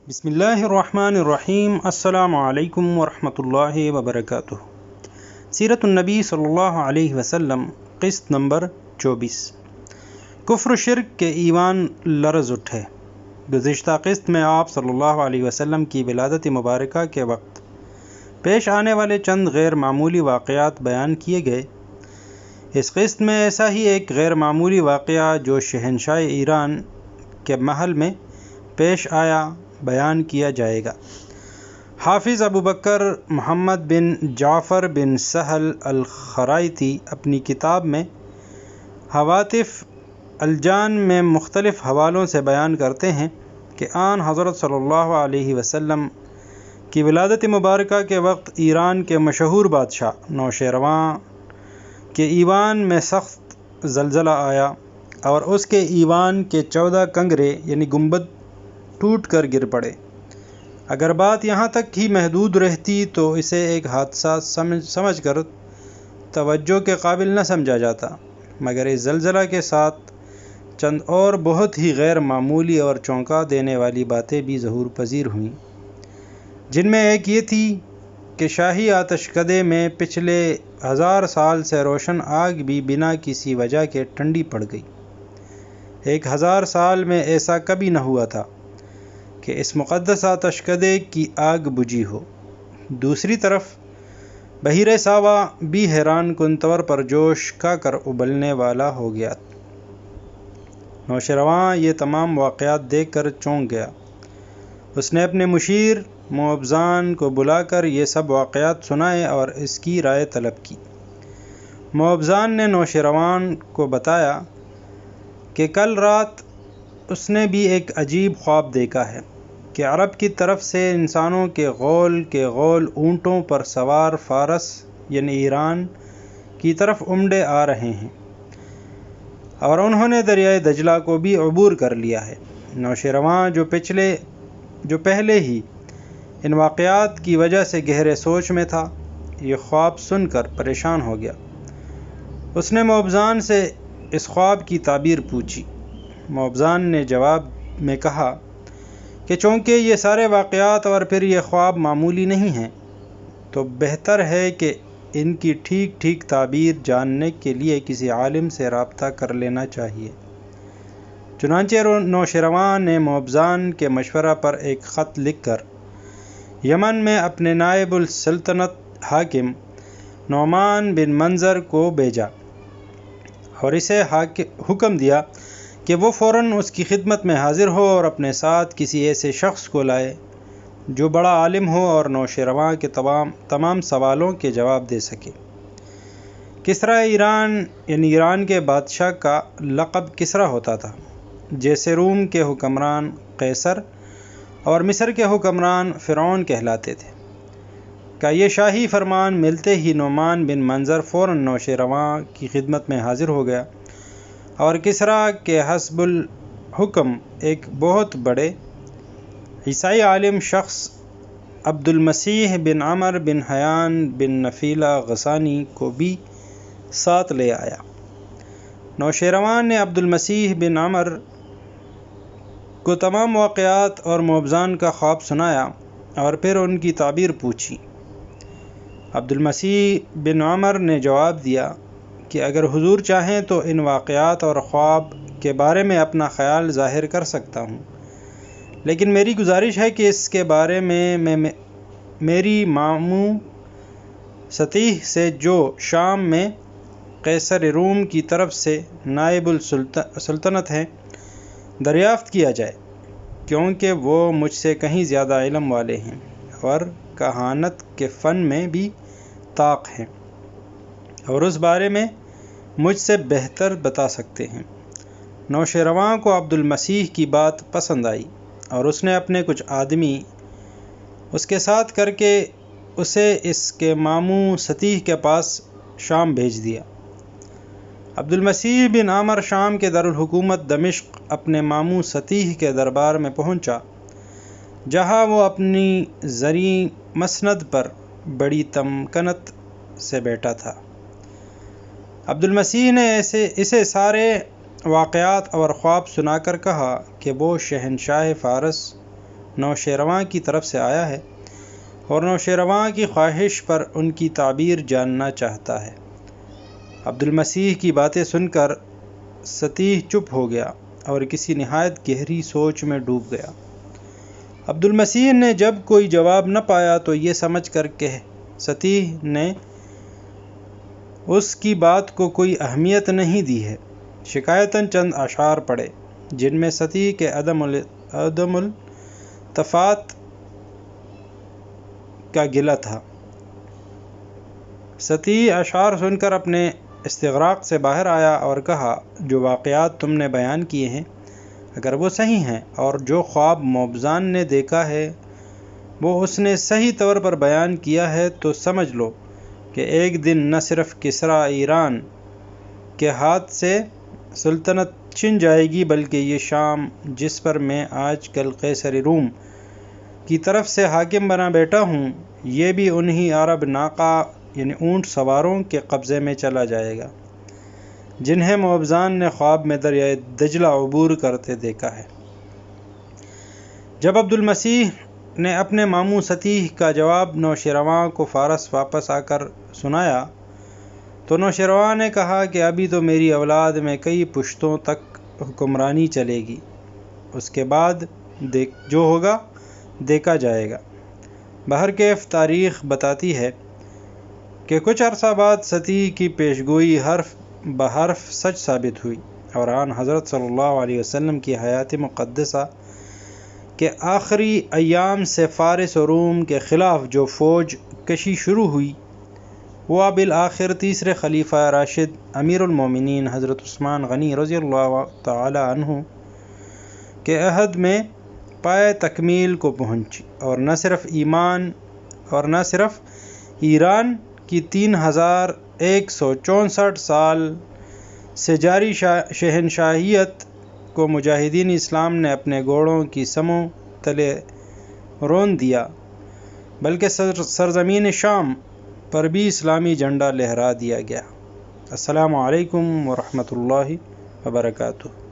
بسم اللہ الرحمن الرحیم۔ السلام علیکم ورحمۃ اللہ وبرکاتہ۔ سیرت النبی صلی اللہ علیہ وسلم، قسط نمبر 24۔ کفر و شرک کے ایوان لرز اٹھے۔ گزشتہ قسط میں آپ صلی اللہ علیہ وسلم کی ولادت مبارکہ کے وقت پیش آنے والے چند غیر معمولی واقعات بیان کیے گئے۔ اس قسط میں ایسا ہی ایک غیر معمولی واقعہ جو شہنشاہ ایران کے محل میں پیش آیا بیان کیا جائے گا۔ حافظ ابو بکر محمد بن جعفر بن سہل الخرائطی اپنی کتاب میں حواتف الجان میں مختلف حوالوں سے بیان کرتے ہیں کہ آن حضرت صلی اللہ علیہ وسلم کی ولادت مبارکہ کے وقت ایران کے مشہور بادشاہ نوشیروان کے ایوان میں سخت زلزلہ آیا اور اس کے ایوان کے 14 کنگرے یعنی گنبد ٹوٹ کر گر پڑے۔ اگر بات یہاں تک ہی محدود رہتی تو اسے ایک حادثہ سمجھ کر توجہ کے قابل نہ سمجھا جاتا، مگر اس زلزلہ کے ساتھ چند اور بہت ہی غیر معمولی اور چونکا دینے والی باتیں بھی ظہور پذیر ہوئیں، جن میں ایک یہ تھی کہ شاہی آتش کدے میں پچھلے 1000 سال سے روشن آگ بھی بنا کسی وجہ کے ٹھنڈی پڑ گئی۔ 1000 سال میں ایسا کبھی نہ ہوا تھا کہ اس مقدس آتش کدے کی آگ بجھی ہو۔ دوسری طرف بحیرہ ساوا بھی حیران کن طور پر جوش کھا کر ابلنے والا ہو گیا۔ نوشیروان یہ تمام واقعات دیکھ کر چونک گیا۔ اس نے اپنے مشیر موبزان کو بلا کر یہ سب واقعات سنائے اور اس کی رائے طلب کی۔ موبزان نے نوشیروان کو بتایا کہ کل رات اس نے بھی ایک عجیب خواب دیکھا ہے کہ عرب کی طرف سے انسانوں کے غول اونٹوں پر سوار فارس یعنی ایران کی طرف امڈے آ رہے ہیں اور انہوں نے دریائے دجلہ کو بھی عبور کر لیا ہے۔ نوشیروان جو پہلے ہی ان واقعات کی وجہ سے گہرے سوچ میں تھا، یہ خواب سن کر پریشان ہو گیا۔ اس نے موبزان سے اس خواب کی تعبیر پوچھی۔ موبزان نے جواب میں کہا کہ چونکہ یہ سارے واقعات اور پھر یہ خواب معمولی نہیں ہیں، تو بہتر ہے کہ ان کی ٹھیک تعبیر جاننے کے لیے کسی عالم سے رابطہ کر لینا چاہیے۔ چنانچہ نوشیروان نے موبزان کے مشورہ پر ایک خط لکھ کر یمن میں اپنے نائب السلطنت حاکم نعمان بن منظر کو بھیجا اور اسے حکم دیا کہ وہ فوراً اس کی خدمت میں حاضر ہو اور اپنے ساتھ کسی ایسے شخص کو لائے جو بڑا عالم ہو اور نوشیروان کے تمام سوالوں کے جواب دے سکے۔ کسریٰ ایران یعنی ایران کے بادشاہ کا لقب کسریٰ ہوتا تھا، جیسے روم کے حکمران قیصر اور مصر کے حکمران فرعون کہلاتے تھے۔ کا یہ شاہی فرمان ملتے ہی نعمان بن منظر فوراً نوشیروان کی خدمت میں حاضر ہو گیا اور کسریٰ کے حسب الحکم ایک بہت بڑے عیسائی عالم شخص عبد المسیح بن عمر بن حیان بن نفیلہ غسانی کو بھی ساتھ لے آیا۔ نوشیروان نے عبد المسیح بن عمر کو تمام واقعات اور موبزان کا خواب سنایا اور پھر ان کی تعبیر پوچھی۔ عبد المسیح بن عمر نے جواب دیا کہ اگر حضور چاہیں تو ان واقعات اور خواب کے بارے میں اپنا خیال ظاہر کر سکتا ہوں، لیکن میری گزارش ہے کہ اس کے بارے میں میری ماموں سطیح سے جو شام میں قیصر روم کی طرف سے نائب السلطنت ہیں دریافت کیا جائے، کیونکہ وہ مجھ سے کہیں زیادہ علم والے ہیں اور کہانت کے فن میں بھی طاق ہیں اور اس بارے میں مجھ سے بہتر بتا سکتے ہیں۔ نوشیروان کو عبد المسیح کی بات پسند آئی اور اس نے اپنے کچھ آدمی اس کے ساتھ کر کے اسے اس کے ماموں سطیح کے پاس شام بھیج دیا۔ عبد المسیح بن عمر شام کے دارالحکومت دمشق اپنے ماموں سطیح کے دربار میں پہنچا، جہاں وہ اپنی زرعی مسند پر بڑی تمکنت سے بیٹھا تھا۔ عبد المسیح نے اسے سارے واقعات اور خواب سنا کر کہا کہ وہ شہنشاہ فارس نوشیروان کی طرف سے آیا ہے اور نوشیروان کی خواہش پر ان کی تعبیر جاننا چاہتا ہے۔ عبد المسیح کی باتیں سن کر سطیح چپ ہو گیا اور کسی نہایت گہری سوچ میں ڈوب گیا۔ عبد المسیح نے جب کوئی جواب نہ پایا تو یہ سمجھ کر کہ سطیح نے اس کی بات کو کوئی اہمیت نہیں دی ہے، شکایتاً چند اشعار پڑھے جن میں سطیح کے عدم التفات کا گلہ تھا۔ سطیح اشعار سن کر اپنے استغراق سے باہر آیا اور کہا، جو واقعات تم نے بیان کیے ہیں اگر وہ صحیح ہیں اور جو خواب موبزان نے دیکھا ہے وہ اس نے صحیح طور پر بیان کیا ہے تو سمجھ لو کہ ایک دن نہ صرف کسریٰ ایران کے ہاتھ سے سلطنت چھن جائے گی بلکہ یہ شام جس پر میں آج کل قیصر روم کی طرف سے حاکم بنا بیٹھا ہوں یہ بھی انہی عرب ناقہ یعنی اونٹ سواروں کے قبضے میں چلا جائے گا جنہیں موبزان نے خواب میں دریائے دجلہ عبور کرتے دیکھا ہے۔ جب عبد المسیح نے اپنے ماموں سطیح کا جواب نوشیروان کو فارس واپس آ کر سنایا تو نوشیروان نے کہا کہ ابھی تو میری اولاد میں کئی پشتوں تک حکمرانی چلے گی، اس کے بعد جو ہوگا دیکھا جائے گا۔ بہرکیف تاریخ بتاتی ہے کہ کچھ عرصہ بعد سطیح کی پیشگوئی حرف بحرف سچ ثابت ہوئی اور آن حضرت صلی اللہ علیہ وسلم کی حیات مقدسہ کے آخری ایام سے فارس و روم کے خلاف جو فوج کشی شروع ہوئی وہ بالآخر تیسرے خلیفہ راشد امیر المومنین حضرت عثمان غنی رضی اللہ تعالی عنہ کے عہد میں پائے تکمیل کو پہنچی اور نہ صرف ایران کی 3164 سال سے جاری شہنشاہیت کو مجاہدین اسلام نے اپنے گھوڑوں کی سموں تلے رون دیا بلکہ سرزمین شام پر بھی اسلامی جھنڈا لہرا دیا گیا۔ السلام علیکم ورحمۃ اللہ وبرکاتہ۔